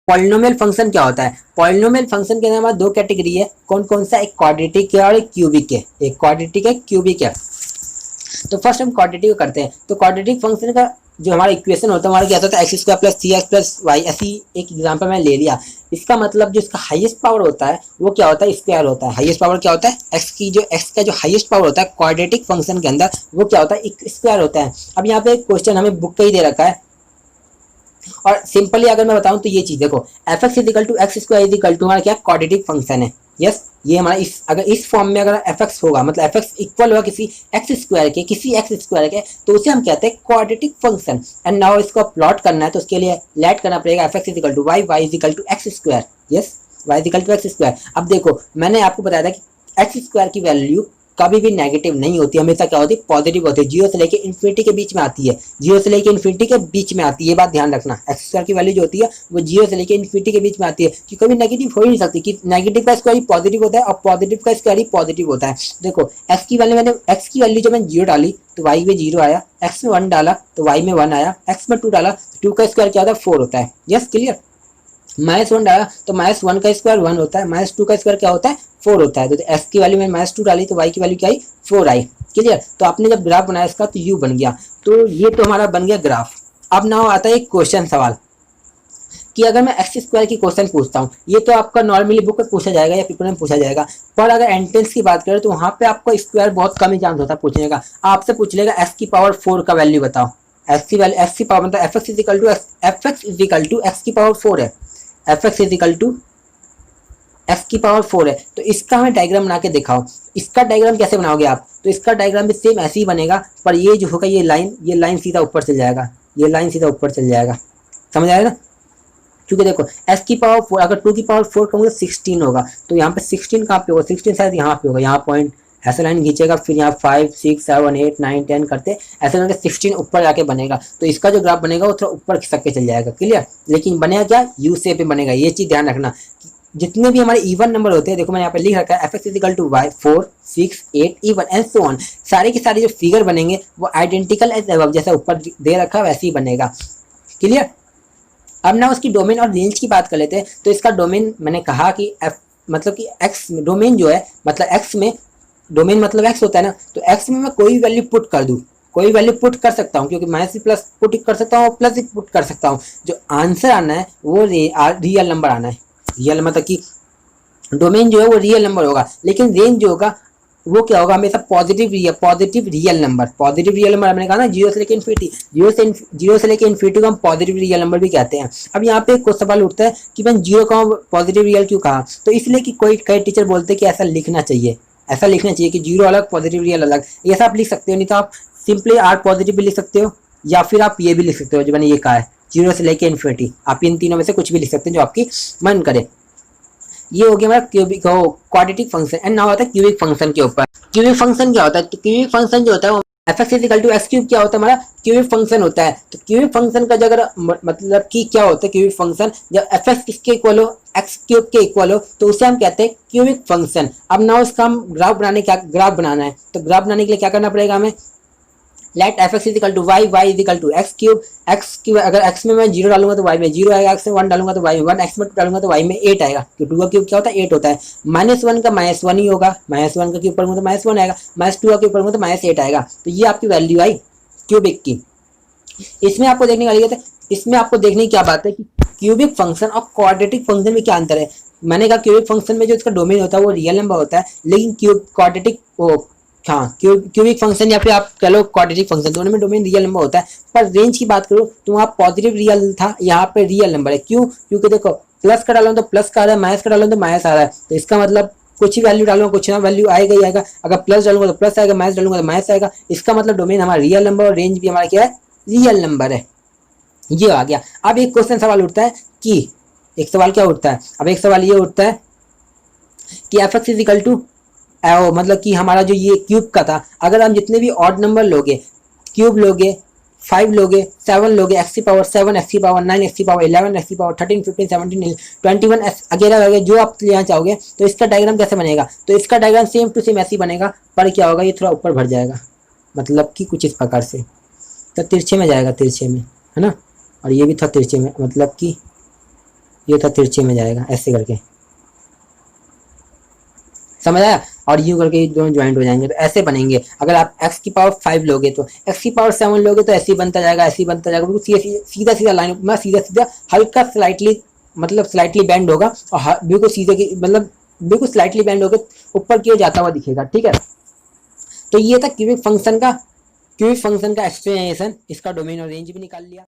Polynomial function क्या होता है? पॉलिनोमियल फंक्शन के अंदर हमारा दो कैटेगरी है, कौन कौन सा? एक क्वाड्रेटिक है और एक क्यूबिक है। एक क्वाड्रेटिक है, क्यूबिक है। तो फर्स्ट हम क्वाड्रेटिक को करते हैं। तो क्वाड्रेटिक फंक्शन का जो हमारा इक्वेशन होता है हमारा क्या होता है? एक्स स्क्वायर प्लस सी एक्स प्लस वाई। ऐसी एक एग्जाम्पल मैं ले लिया। इसका मतलब जो इसका हाईएस्ट पावर होता है वो क्या होता है? स्क्वायर होता है। हाईएस्ट पावर क्या होता है? एक्स का जो हाईएस्ट पावर होता है क्वाड्रेटिक फंक्शन के अंदर वो क्या होता है? एक स्क्वायर होता है। अब यहाँ पे एक क्वेश्चन हमें बुक का ही दे रखा है और सिंपली अगर मैं बताऊं तो ये चीज देखो, f x is equal to x square is equal to हमारा क्या क्वाड्रेटिक फंक्शन है। यस, ये हमारा इस अगर इस फॉर्म में अगर एफ एक्स होगा मतलब एफ एक्स इक्वल होगा किसी एक्स स्क्वायर के तो उसे हम कहते हैं क्वाड्रेटिक फंक्शन। एंड नाउ इसको प्लॉट करना है तो उसके लिए लेट करना पड़ेगा f x is equal to y, y is equal to x square. Yes, y is equal to x square. अब देखो मैंने आपको बताया था कि एक्स स्क्वायर की वैल्यू कभी भी नेगेटिव नहीं होती, हमेशा क्या होती है? पॉजिटिव होती है। जीरो से लेके इन्फिनिटी के बीच में आती है। जीरो से लेके इन्फिनिटी के बीच में आती है, ये बात ध्यान रखना। एक्स स्क्वायर की वैल्यू जो होती है वो जीरो से लेके इन्फिनिटी के बीच में आती है कि कभी नेगेटिव हो ही नहीं सकती कि नेगेटिव का स्क्वायर ही पॉजिटिव होता है और पॉजिटिव का स्क्वायर ही पॉजिटिव होता है। देखो एक्स की वैल्यू जब मैंने जीरो डाली तो वाई में जीरो आया, एक्स में वन डाला तो वाई में वन आया, एक्स में टू डाला तो टू का स्क्वायर क्या होता है? फोर होता है। Yes, clear. माइनस वन डाला तो माइनस वन का स्क्वायर वन होता है, माइनस टू का स्क्वायर क्या होता है? फोर होता है। तो एक्स की वैल्यू में माइनस टू डाली तो वाई की वैल्यू क्या आई? फोर आई। क्लियर। तो आपने जब ग्राफ बनाया इसका तो यू बन गया। तो ये तो हमारा बन गया ग्राफ। अब ना आता है एक क्वेश्चन सवाल कि अगर मैं एक्स स्क्वायर की क्वेश्चन पूछता हूँ, ये तो आपका नॉर्मली बुक में पूछा जाएगा या पेपर में पूछा जाएगा, पर अगर एंट्रेंस की बात करें तो वहां पे आपको स्क्वायर बहुत कम ही चांस होता है पूछने का। आपसे पूछ लेगा एक्स की पावर फोर का वैल्यू बताओ। एक्स की पावर मतलब f x is equal to x की पावर फोर है। F x is equal to x की पावर फोर है। तो इसका हमें डायग्राम बना के दिखाओ। इसका डायग्राम कैसे बनाओगे आप? तो इसका डायग्राम भी सेम ऐसे ही बनेगा, पर ये जो होगा ये लाइन सीधा ऊपर चल जाएगा। ये लाइन सीधा ऊपर चल जाएगा, समझ आएगा ना? क्योंकि देखो एस की पावर फोर अगर टू की पावर फोर कहूँगा 16 होगा, तो यहाँ पे 16 कहाँ पे होगा? 16 शायद यहाँ पे होगा। यहाँ पॉइंट ऐसे लाइन खींचेगा, फिर यहाँ 5 6 7 8 9 10 करते ऐसे करके 16 ऊपर जाके बनेगा। तो इसका जो ग्राफ बनेगा वो थोड़ा ऊपर खिसक के चल जाएगा। क्लियर। लेकिन बनेगा क्या? यू शेप में बनेगा। ये चीज ध्यान रखना। जितने भी हमारे इवन नंबर होते हैं, देखो मैंने यहाँ पे लिख रखा है f x is equal to y 4 6 8 even and so on. सारे के सारे जो फिगर बनेंगे वो आइडेंटिकल एज अबव, जैसा ऊपर दे रखा है वैसे ही बनेगा। क्लियर। अब ना उसकी डोमेन और रेंज की बात कर लेते हैं। तो इसका डोमेन मैंने कहा कि एफ मतलब कि एक्स डोमेन जो है मतलब एक्स में डोमेन मतलब एक्स होता है ना, तो एक्स में मैं कोई वैल्यू पुट कर दूं, कोई वैल्यू पुट कर सकता हूं, क्योंकि माइनस से प्लस पुट कर सकता हूं और प्लस भी पुट कर सकता हूं। जो आंसर आना है वो रियल नंबर आना है। रियल मतलब कि डोमेन जो है वो रियल नंबर होगा, लेकिन रेंज जो होगा वो क्या होगा? हमेशा पॉजिटिव रियल नंबर मैंने कहा ना, जीरो से लेकर इन्फिनिटी, जीरो से लेकर इन्फिनिटी को हम पॉजिटिव रियल नंबर भी कहते हैं। अब यहाँ पे कुछ सवाल उठता है कि मैं जीरो का पॉजिटिव रियल क्यों कहा? तो इसलिए कि कई टीचर बोलते हैं कि ऐसा लिखना चाहिए कि जीरो अलग पॉजिटिव रियल अलग। ऐसा आप लिख सकते हो, नहीं तो आप सिंपली आर पॉजिटिव भी लिख सकते हो या फिर आप ये भी लिख सकते हो जो मैंने ये कहा है, जीरो से लेकर इन्फिनिटी। आप इन तीनों में से कुछ भी लिख सकते हैं जो आपकी मन करे। ये हो गया हमारा cubic quadratic function. And now आता है क्यूबिक फंक्शन के ऊपर। क्यूबिक फंक्शन क्या होता है? तो क्यूबिक फंक्शन जो होता है वो f x is equal to x cube क्या होता है? हमारा क्यूबिक फंक्शन होता है। तो क्यूबिक फंक्शन का जगह मतलब कि क्या होता है क्यूबिक फंक्शन? जब एफ एक्स किसके इक्वल हो? एक्स क्यूब के इक्वल हो तो उसे हम कहते हैं क्यूबिक फंक्शन। अब नाउ इसका हम ग्राफ बनाना है। तो ग्राफ बनाने के लिए क्या करना पड़ेगा हमें? Let f x is equal to y, y is equal to x cube. अगर एक्स में मैं जीरो डालूंगा तो वाई में जीरो आएगा, एक्स में वन डालूंगा तो वाई में वन, एक्स में टू डालूंगा तो वाई में 8 आएगा। तो टू का क्यूब क्या होता है? 8 होता है। माइनस वन का माइनस वन ही होगा, माइनस वन का क्यूब पढ़ूंगा तो माइनस वन आएगा, माइनस टू का क्यूब पढ़ूंगा तो माइनस 8 आएगा। तो ये आपकी वैल्यू आई क्यूबिक की। इसमें आपको देखने वाली है, इसमें आपको देखने की क्या बात है कि क्यूबिक फंक्शन और क्वाड्रेटिक फंक्शन में क्या अंतर है। मैंने कहा क्यूबिक फंक्शन में जो इसका डोमेन होता है वो रियल नंबर होता है, लेकिन क्यूबिक फंक्शन या फिर आप कह लो क्वाड्रेटिक फंक्शन, दोनों में डोमेन रियल नंबर होता है। पर रेंज की बात करो तो वहाँ पॉजिटिव रियल था, यहाँ पे रियल नंबर है। क्यों? क्योंकि देखो प्लस का डालो तो प्लस का आ रहा है, माइनस का डालो तो माइनस आ रहा है। तो इसका मतलब कुछ ही वैल्यू डालूंगा कुछ ना वैल्यू आएगा ही आएगा। अगर प्लस डालूंगा तो प्लस आएगा, माइनस डालूंगा तो माइनस आएगा। इसका मतलब डोमेन हमारा रियल नंबर और रेंज भी हमारा क्या है? रियल नंबर है। ये आ गया। अब एक क्वेश्चन सवाल उठता है कि एक सवाल क्या उठता है? अब एक सवाल ये उठता है कि एफ एक्स इजिकल टू मतलब कि हमारा जो ये क्यूब का था, अगर हम जितने भी ऑड नंबर लोगे, क्यूब लोगे, 5 लोगे, 7 लोगे, एक्स की पावर 7, एक्स की पावर 9, एक्स की पावर 11, एक्स की पावर 13 15 17 21 वगैरह जो आप लेना चाहोगे, तो इसका डायग्राम कैसे बनेगा? तो इसका डायग्राम सेम टू सेम ऐसे ही बनेगा, पर क्या होगा? ये थोड़ा ऊपर बढ़ जाएगा, मतलब कि कुछ इस प्रकार से, तो तिरछे में जाएगा, तिरछे में, है ना। और ये भी था तिरछे में, मतलब कि ये था तिरछे में जाएगा ऐसे करके, समझ आया। और यूं करके ये दोनों ज्वाइंट हो जाएंगे तो ऐसे बनेंगे। अगर आप x की पावर 5 लोगे तो x की पावर 7 लोगे तो ऐसे ही बनता जाएगा, ऐसे ही बनता जाएगा, बिल्कुल सीधा सीधा लाइन में, सीधा सीधा, हल्का स्लाइटली मतलब स्लाइटली बेंड होगा और बिल्कुल सीधे की मतलब बिल्कुल स्लाइटली बेंड होकर ऊपर की ओर जाता हुआ दिखेगा, ठीक है। तो ये था क्यूबिक फंक्शन का एक्सप्लेनेशन, इसका डोमेन और रेंज भी निकाल लिया।